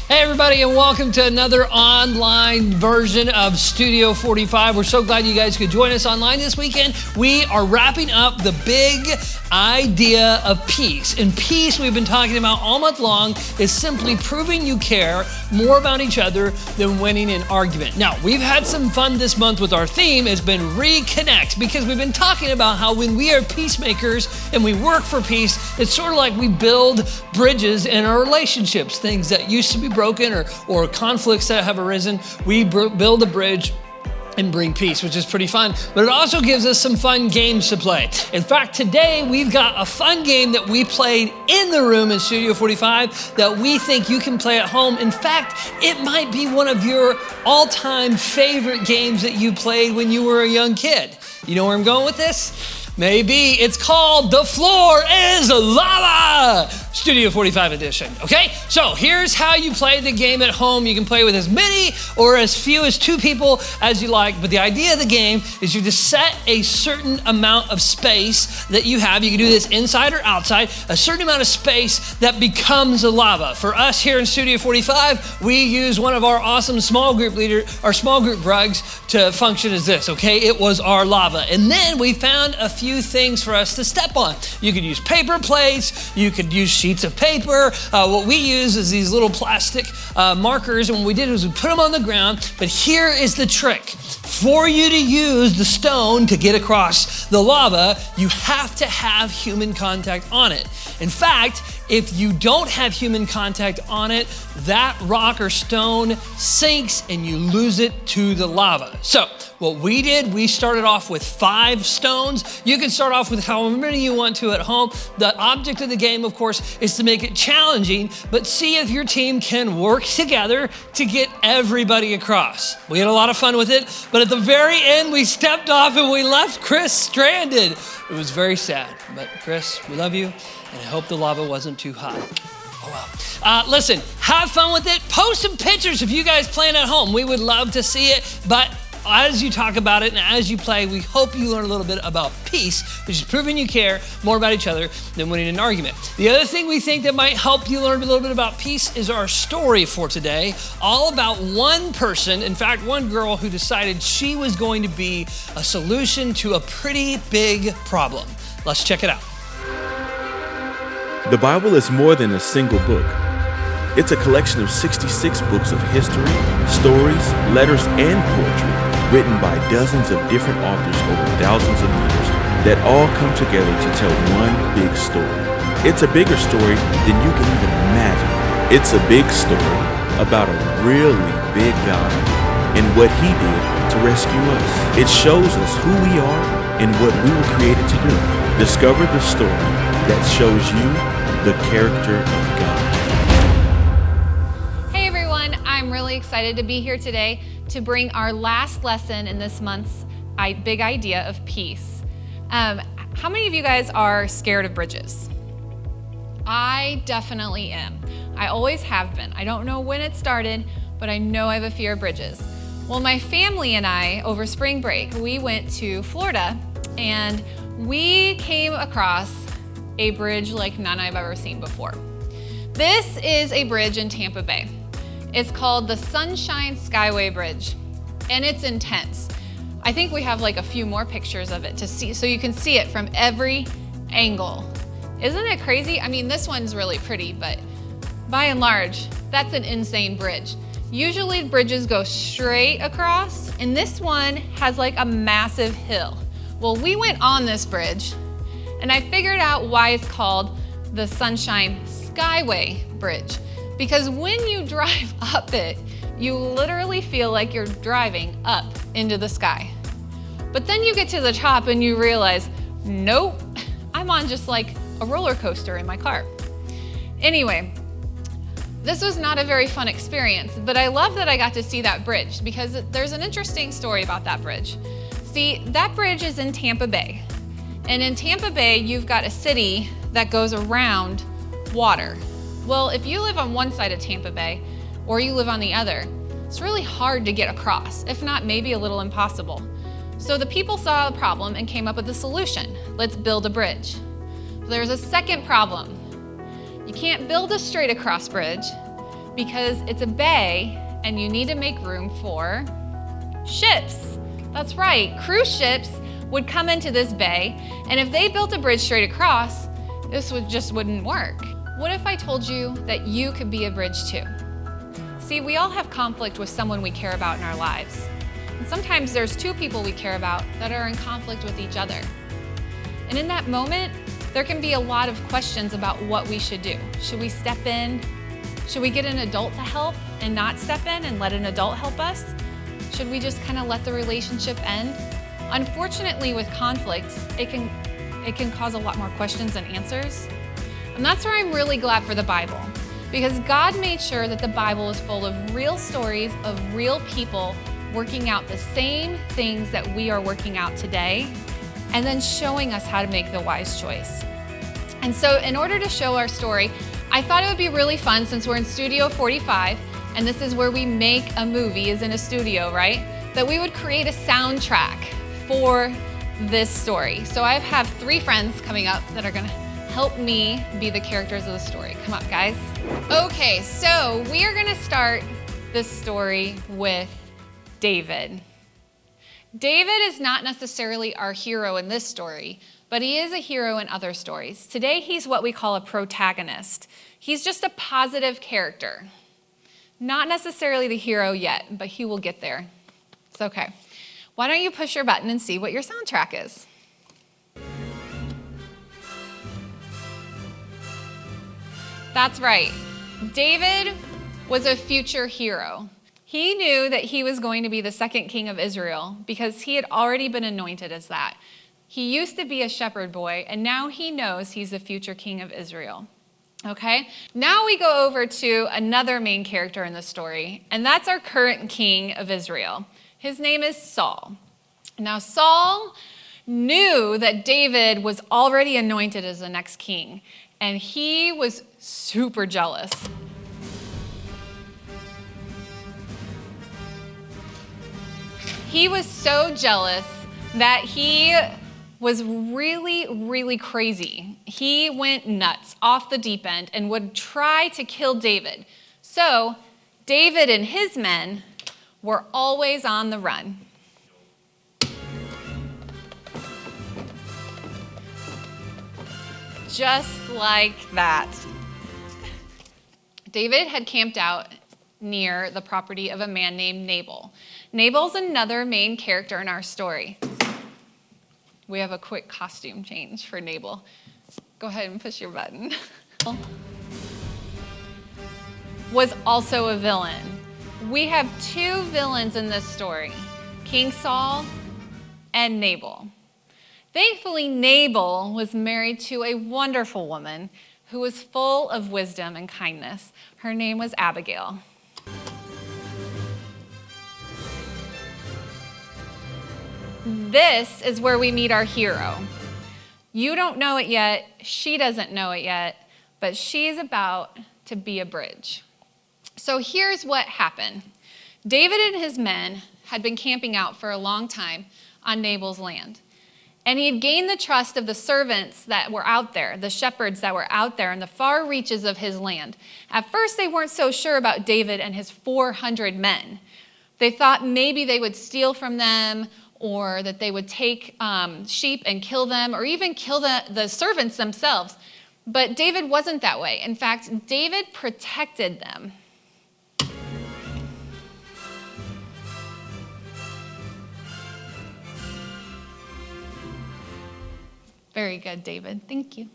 Hey everybody, and welcome to another online version of Studio 45. We're so glad you guys could join us online this weekend. We are wrapping up the big idea of peace. And peace, we've been talking about all month long, is simply proving you care more about each other than winning an argument. Now, we've had some fun this month with our theme. It's been Reconnect, because we've been talking about how when we are peacemakers and we work for peace, it's sort of like we build bridges in our relationships, things that used to be broken or conflicts that have arisen. We build a bridge and bring peace, which is pretty fun. But it also gives us some fun games to play. In fact, today we've got a fun game that we played in the room in Studio 45 that we think you can play at home. In fact, it might be one of your all-time favorite games that you played when you were a young kid. You know where I'm going with this? Maybe. It's called The Floor is Lava, Studio 45 edition, okay? So here's how you play the game at home. You can play with as many or as few as 2 people as you like, but the idea of the game is you just set a certain amount of space that you have. You can do this inside or outside, a certain amount of space that becomes a lava. For us here in Studio 45, we use one of our awesome small group rugs to function as this, okay? It was our lava. And then we found a few things for us to step on. You could use paper plates, you could use sheets of paper. What we use is these little plastic markers, and what we did was we put them on the ground, but here is the trick. For you to use the stone to get across the lava, you have to have human contact on it. In fact, if you don't have human contact on it, that rock or stone sinks and you lose it to the lava. So what we did, we started off with 5 stones. You can start off with however many you want to at home. The object of the game, of course, is to make it challenging, but see if your team can work together to get everybody across. We had a lot of fun with it, but at the very end, we stepped off and we left Chris stranded. It was very sad, but Chris, we love you, and I hope the lava wasn't too hot. Oh well. Listen, have fun with it. Post some pictures if you guys playing at home. We would love to see it, but as you talk about it and as you play, we hope you learn a little bit about peace, which is proving you care more about each other than winning an argument. The other thing we think that might help you learn a little bit about peace is our story for today, all about one person, in fact, one girl who decided she was going to be a solution to a pretty big problem. Let's check it out. The Bible is more than a single book. It's a collection of 66 books of history, stories, letters, and poetry written by dozens of different authors over thousands of years that all come together to tell one big story. It's a bigger story than you can even imagine. It's a big story about a really big God and what He did to rescue us. It shows us who we are and what we were created to do. Discover the story that shows you the character of God. Hey everyone, I'm really excited to be here today to bring our last lesson in this month's big idea of peace. How many of you guys are scared of bridges? I definitely am. I always have been. I don't know when it started, but I know I have a fear of bridges. Well, my family and I, over spring break, we went to Florida and we came across a bridge like none I've ever seen before. This is a bridge in Tampa Bay. It's called the Sunshine Skyway Bridge, and it's intense. I think we have like a few more pictures of it to see, so you can see it from every angle. Isn't it crazy? I mean, this one's really pretty, but by and large, that's an insane bridge. Usually bridges go straight across, and this one has like a massive hill. Well, we went on this bridge, and I figured out why it's called the Sunshine Skyway Bridge. Because when you drive up it, you literally feel like you're driving up into the sky. But then you get to the top and you realize, nope, I'm on just like a roller coaster in my car. Anyway, this was not a very fun experience, but I love that I got to see that bridge because there's an interesting story about that bridge. See, that bridge is in Tampa Bay. And in Tampa Bay, you've got a city that goes around water. Well, if you live on one side of Tampa Bay or you live on the other, it's really hard to get across, if not maybe a little impossible. So the people saw a problem and came up with a solution. Let's build a bridge. There's a second problem. You can't build a straight across bridge because it's a bay and you need to make room for ships. That's right, cruise ships would come into this bay, and if they built a bridge straight across, this wouldn't work. What if I told you that you could be a bridge too? See, we all have conflict with someone we care about in our lives. And sometimes there's two people we care about that are in conflict with each other. And in that moment, there can be a lot of questions about what we should do. Should we step in? Should we get an adult to help and not step in and let an adult help us? Should we just kind of let the relationship end? Unfortunately, with conflict, it can cause a lot more questions than answers. And that's where I'm really glad for the Bible, because God made sure that the Bible is full of real stories of real people working out the same things that we are working out today, and then showing us how to make the wise choice. And so in order to show our story, I thought it would be really fun, since we're in Studio 45, and this is where we make a movie, is in a studio, right? That we would create a soundtrack for this story. So I have 3 friends coming up that are gonna help me be the characters of the story. Come up, guys. Okay, so we are gonna start this story with David. David is not necessarily our hero in this story, but he is a hero in other stories. Today, he's what we call a protagonist. He's just a positive character. Not necessarily the hero yet, but he will get there. It's okay. Why don't you push your button and see what your soundtrack is? That's right. David was a future hero. He knew that he was going to be the second king of Israel because he had already been anointed as that. He used to be a shepherd boy, and now he knows he's the future king of Israel. Okay? Now we go over to another main character in the story, and that's our current king of Israel. His name is Saul. Now, Saul knew that David was already anointed as the next king, and he was super jealous. He was so jealous that he was really, really crazy. He went nuts, off the deep end, and would try to kill David. So David and his men were always on the run. Just like that. David had camped out near the property of a man named Nabal. Nabal's another main character in our story. We have a quick costume change for Nabal. Go ahead and push your button. Was also a villain. We have 2 villains in this story, King Saul and Nabal. Thankfully, Nabal was married to a wonderful woman who was full of wisdom and kindness. Her name was Abigail. This is where we meet our hero. You don't know it yet, she doesn't know it yet, but she's about to be a bridge. So here's what happened. David and his men had been camping out for a long time on Nabal's land. And he had gained the trust of the servants that were out there, the shepherds that were out there in the far reaches of his land. At first, they weren't so sure about David and his 400 men. They thought maybe they would steal from them, or that they would take sheep and kill them, or even kill the servants themselves. But David wasn't that way. In fact, David protected them. Very good, David. Thank you.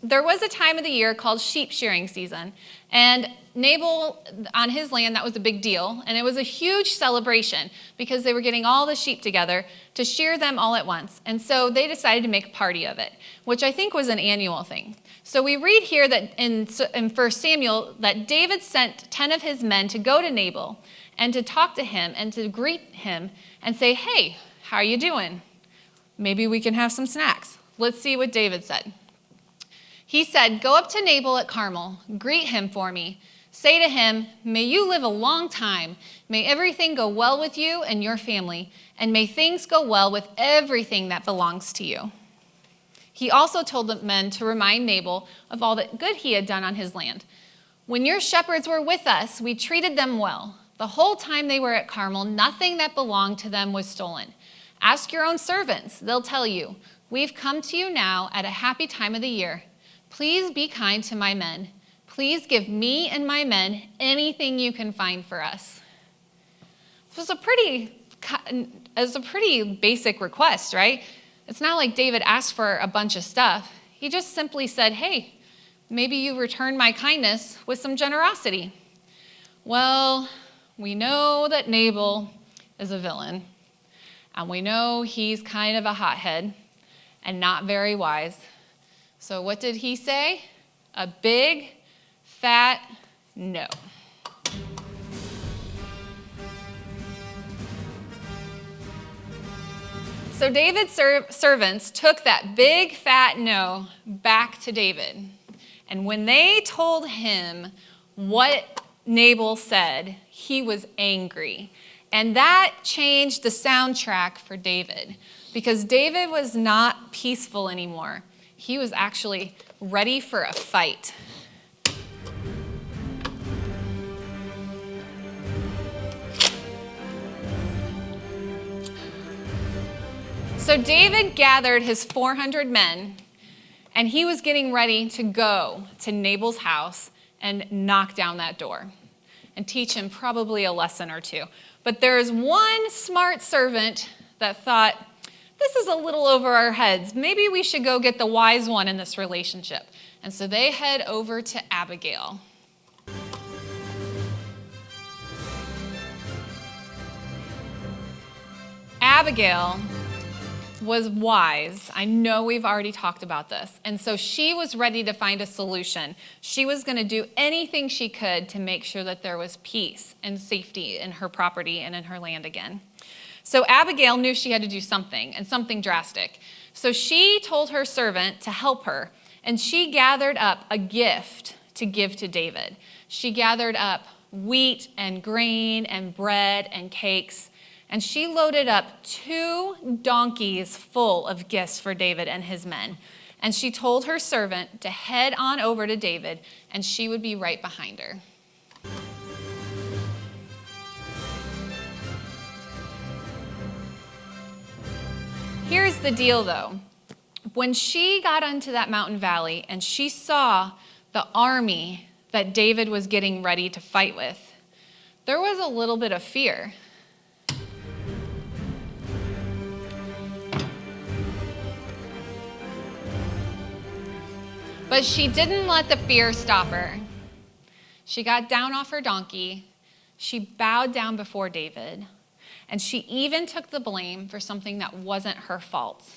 There was a time of the year called sheep shearing season, and Nabal, on his land, that was a big deal, and it was a huge celebration because they were getting all the sheep together to shear them all at once, and so they decided to make a party of it, which I think was an annual thing. So we read here that in 1 Samuel that David sent 10 of his men to go to Nabal and to talk to him and to greet him and say, "Hey, how are you doing? Maybe we can have some snacks." Let's see what David said. He said, "Go up to Nabal at Carmel, greet him for me. Say to him, 'May you live a long time. May everything go well with you and your family, and may things go well with everything that belongs to you.'" He also told the men to remind Nabal of all that good he had done on his land. When your shepherds were with us, we treated them well. The whole time they were at Carmel, nothing that belonged to them was stolen. Ask your own servants. They'll tell you, we've come to you now at a happy time of the year. Please be kind to my men. Please give me and my men anything you can find for us. It was a pretty basic request, right? It's not like David asked for a bunch of stuff. He just simply said, hey, maybe you return my kindness with some generosity. Well, we know that Nabal is a villain, and we know he's kind of a hothead and not very wise. So what did he say? A big, fat no. So David's servants took that big, fat no back to David. And when they told him what Nabal said, he was angry. And that changed the soundtrack for David, because David was not peaceful anymore. He was actually ready for a fight. So David gathered his 400 men, and he was getting ready to go to Nabal's house and knock down that door and teach him probably a lesson or two. But there is one smart servant that thought, this is a little over our heads. Maybe we should go get the wise one in this relationship. And so they head over to Abigail. Abigail was wise. I know we've already talked about this. And so she was ready to find a solution. She was going to do anything she could to make sure that there was peace and safety in her property and in her land again. So Abigail knew she had to do something, and something drastic. So she told her servant to help her, and she gathered up a gift to give to David. She gathered up wheat and grain and bread and cakes, and she loaded up 2 donkeys full of gifts for David and his men. And she told her servant to head on over to David, and she would be right behind her. Here's the deal, though. When she got into that mountain valley and she saw the army that David was getting ready to fight with, there was a little bit of fear. But she didn't let the fear stop her. She got down off her donkey, she bowed down before David, and she even took the blame for something that wasn't her fault.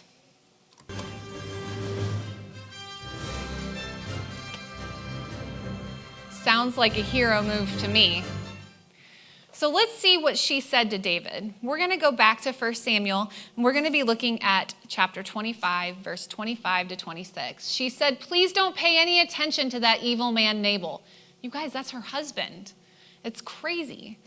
Sounds like a hero move to me. So let's see what she said to David. We're going to go back to 1 Samuel, and we're going to be looking at chapter 25, verse 25 to 26. She said, please don't pay any attention to that evil man Nabal. You guys, that's her husband. It's crazy.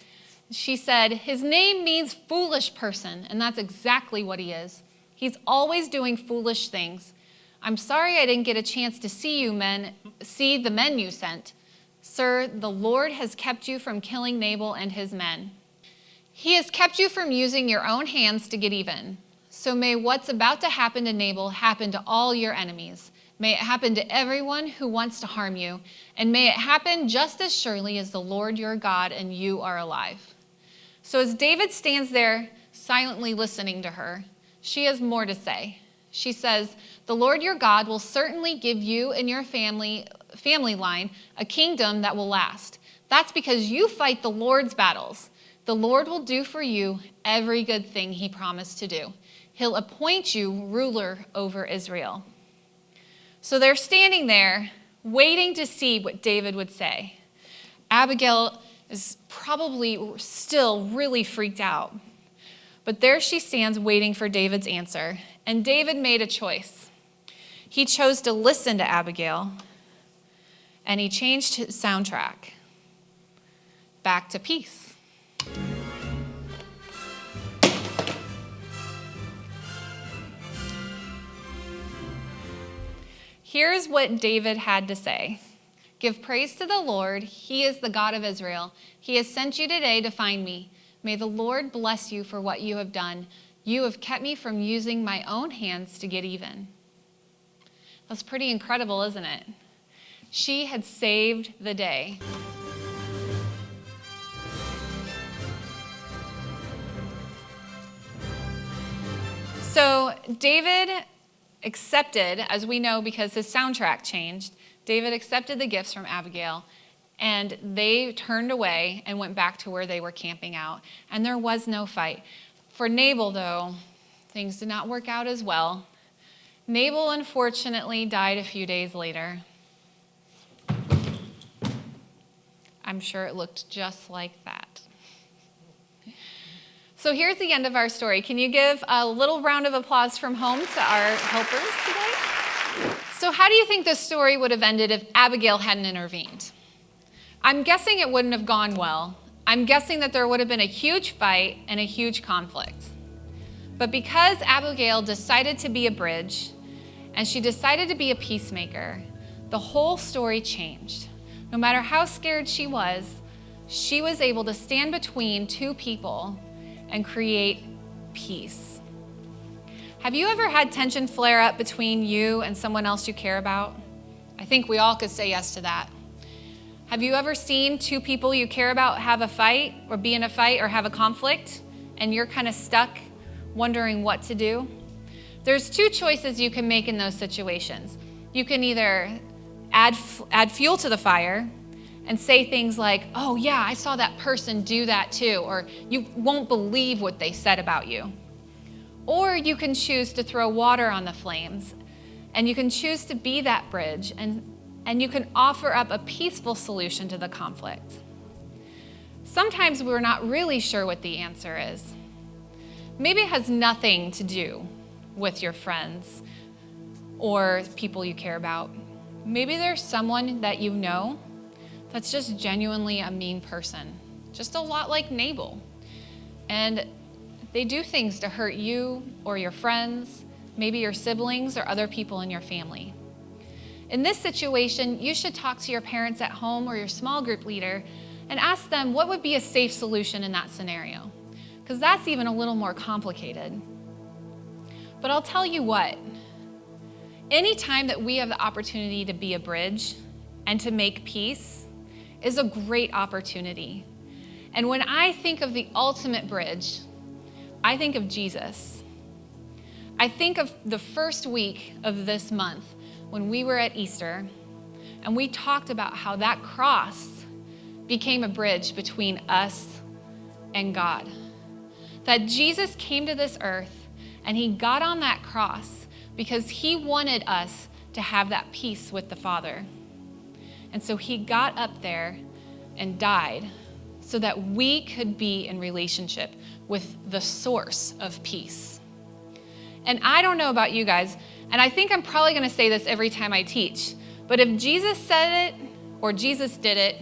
She said, his name means foolish person, and that's exactly what he is. He's always doing foolish things. I'm sorry I didn't get a chance to see the men you sent. Sir, the Lord has kept you from killing Nabal and his men. He has kept you from using your own hands to get even. So may what's about to happen to Nabal happen to all your enemies. May it happen to everyone who wants to harm you, and may it happen just as surely as the Lord your God and you are alive. So as David stands there silently listening to her, she has more to say. She says, the Lord your God will certainly give you and your family line a kingdom that will last. That's because you fight the Lord's battles. The Lord will do for you every good thing he promised to do. He'll appoint you ruler over Israel. So they're standing there waiting to see what David would say. Abigail is probably still really freaked out. But there she stands waiting for David's answer. And David made a choice. He chose to listen to Abigail, and he changed his soundtrack back to peace. Here's what David had to say. Give praise to the Lord. He is the God of Israel. He has sent you today to find me. May the Lord bless you for what you have done. You have kept me from using my own hands to get even. That's pretty incredible, isn't it? She had saved the day. So David accepted, as we know because his soundtrack changed, David accepted the gifts from Abigail, and they turned away and went back to where they were camping out. And there was no fight. For Nabal, though, things did not work out as well. Nabal, unfortunately, died a few days later. I'm sure it looked just like that. So here's the end of our story. Can you give a little round of applause from home to our helpers today? So how do you think this story would have ended if Abigail hadn't intervened? I'm guessing it wouldn't have gone well. I'm guessing that there would have been a huge fight and a huge conflict. But because Abigail decided to be a bridge, and she decided to be a peacemaker, the whole story changed. No matter how scared she was able to stand between two people and create peace. Have you ever had tension flare up between you and someone else you care about? I think we all could say yes to that. Have you ever seen two people you care about have a fight or be in a fight or have a conflict and you're kind of stuck wondering what to do? There's two choices you can make in those situations. You can either add fuel to the fire and say things like, oh yeah, I saw that person do that too, or you won't believe what they said about you. Or you can choose to throw water on the flames, and you can choose to be that bridge, and you can offer up a peaceful solution to the conflict. Sometimes we're not really sure what the answer is. Maybe it has nothing to do with your friends or people you care about. Maybe there's someone that you know that's just genuinely a mean person, just a lot like Nabal. And they do things to hurt you or your friends, maybe your siblings or other people in your family. In this situation, you should talk to your parents at home or your small group leader and ask them what would be a safe solution in that scenario, because that's even a little more complicated. But I'll tell you what, anytime that we have the opportunity to be a bridge and to make peace is a great opportunity. And when I think of the ultimate bridge, I think of Jesus. I think of the first week of this month when we were at Easter and we talked about how that cross became a bridge between us and God. That Jesus came to this earth and he got on that cross because he wanted us to have that peace with the Father. And so he got up there and died so that we could be in relationship with the source of peace. And I don't know about you guys, and I think I'm probably going to say this every time I teach, but if Jesus said it or Jesus did it,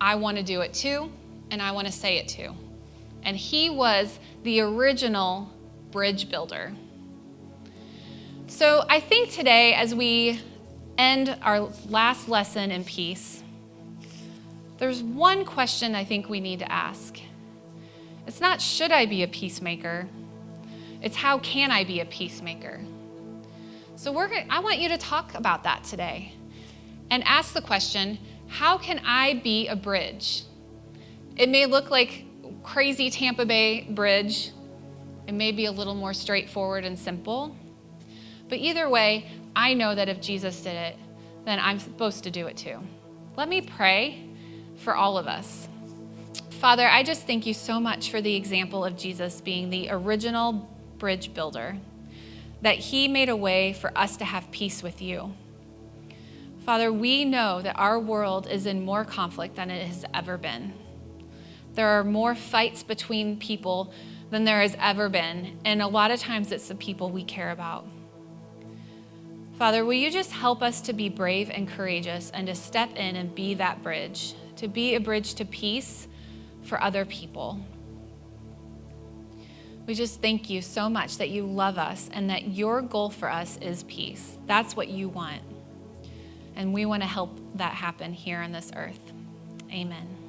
I want to do it too, and I want to say it too. And he was the original bridge builder. So I think today, as we end our last lesson in peace, there's one question I think we need to ask. It's not, should I be a peacemaker? It's, how can I be a peacemaker? So I want you to talk about that today and ask the question, how can I be a bridge? It may look like crazy Tampa Bay bridge. It may be a little more straightforward and simple. But either way, I know that if Jesus did it, then I'm supposed to do it too. Let me pray for all of us. Father, I just thank you so much for the example of Jesus being the original bridge builder, that he made a way for us to have peace with you. Father, we know that our world is in more conflict than it has ever been. There are more fights between people than there has ever been, and a lot of times it's the people we care about. Father, will you just help us to be brave and courageous and to step in and be that bridge, to be a bridge to peace for other people. We just thank you so much that you love us and that your goal for us is peace. That's what you want. And we want to help that happen here on this earth. Amen.